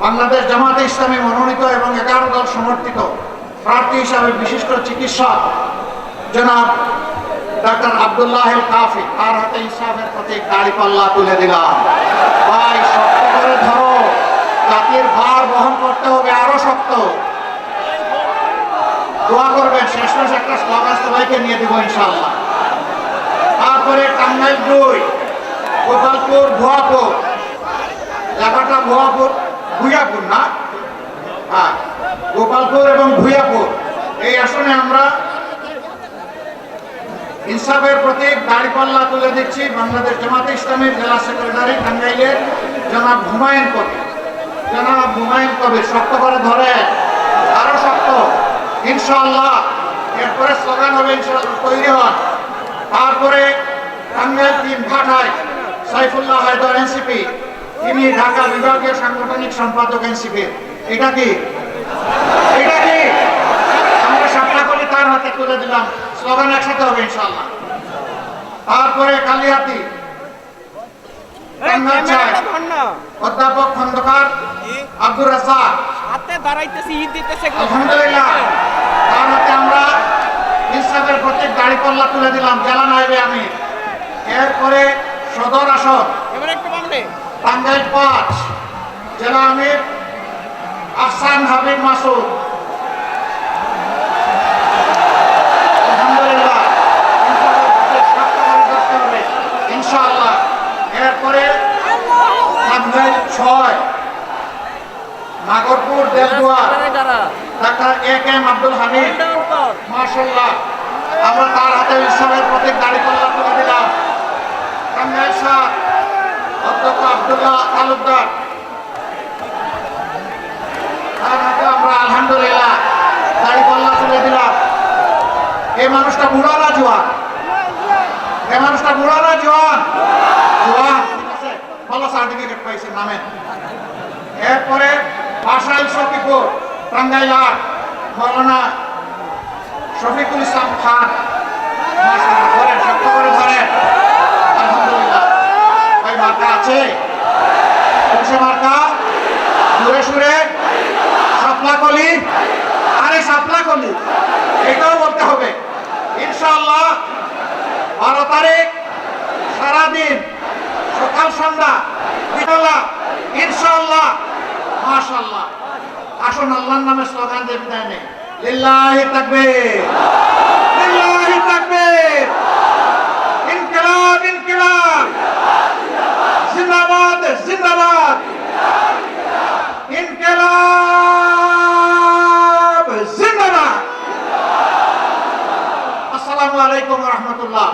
বাংলাদেশ জামাতে ইসলামী মনোনীত এবং 11 দল সমর্থিত প্রার্থী হিসাবে বিশিষ্ট চিকিৎসক জনাব ডাক্তার আব্দুল্লাহ আল কাফি, তার হাতে ইনসাফের প্রতীক দাঁড়িপাল্লা তুলে দিলাম। ভাই, শক্ত করে ধরো, জাতির ভার বহন করতে হবে আরো শক্ত। দোয়া করবেন, শেষমেশ একটা স্লোগান সবাইকে নিয়ে দিব ইনশাআল্লাহ। তারপরে টাঙ্গাইল 2, গোপালপুর, ভুয়াপুর, জায়গাটা ভুইয়াপুর না, হ্যাঁ, গোপালপুর এবং ভুইয়াপুর, এই আসনে আমরা ইনসাফের প্রতীক দাঁড়িপাল্লা তুলে দিচ্ছি বাংলাদেশ জামাতে ইসলামীর জেলা সেক্রেটারি টাঙ্গাইলের জনাব হুমায়ুন কবির। জনাব হুমায়ুন কবির, শক্ত করে ধরে, আরো শক্ত ইনশাআল্লাহ। এরপরে স্লোগান হবে ইনশাআল্লাহ, তৈরি হন। তারপরে টাঙ্গাইল 3 ভাটায় সাইফুল্লাহ হায়দার এনসিপি, তিনি ঢাকা বিভাগীয় সাংগঠনিক সম্পাদক এনসিপি। এটা কি আমরা সাপলা করি, তার হাতে তুলে দিলাম। স্লোগান একসাথে হবে ইনশাআল্লাহ। তারপরে কালিয়াতি অধ্যাপক খন্দকার আব্দুর রাজ্জাক, আলহামদুলিল্লাহ, তার হাতে আমরা ইনসাফের প্রত্যেক দাঁড়িপাল্লা তুলে দিলাম, জেলা নায়েবে আমির। এরপরে সদর আসন টাঙ্গাইল 5, জেলা আমির আহসান হাবিব মাসুদ, আলহামদুলিল্লাহ, ইনশাআল্লাহ। এরপরে টাঙ্গাইল 6, নাগরপুর দেবদুয়ার ডাক্তার A.K.M. আব্দুল হামিদ, মাশাআল্লাহ, আমরা তার হাতে ইনসাফের প্রতীক দাঁড়িপাল্লা তুলে দিলাম। টাঙ্গাইল 7, অধ্যক্ষ আব্দুল্লাহ তালুকদার, তার হাতে আমরা আলহামদুলিল্লাহ দাঁড়িপাল্লা তুলে দিলাম। এই মানুষটা বুড়া না জোয়ান? এই মানুষটা বুড়া না জোয়ান? জোয়ান, ঠিক আছে, ভালো সার্টিফিকেট পাইছে নামে। এরপরে বাসাইল শফিকুর, টাঙ্গাইল 8, মৌলানা শফিকুল ইসলাম খান, মাশাআল্লাহ, ধরেন, শক্ত করে ধরেন, আলহামদুলিল্লাহ। ভাই, মার্কা আছে? কোনসে মার্কা? সুরে সুরে সাপলাকলি, আরে সাপলাকলি, এটাও বলতে হবে ইনশাআল্লাহ। 12 তারিখ সারাদিন, সকাল সন্ধ্যা, ইনশাআল্লাহ, মাশাআল্লাহ। আসুন আল্লাহর নামে স্লোগান দিয়ে বিদায় নেই। লিল্লাহি তাকবীর, লিল্লাহি তাকবীর, ইনকিলাব, ইনকিলাব, জিন্দাবাদ, জিন্দাবাদ, ইনকিলাব, জিন্দাবাদ। আসসালামু আলাইকুম ওয়া রাহমাতুল্লাহ।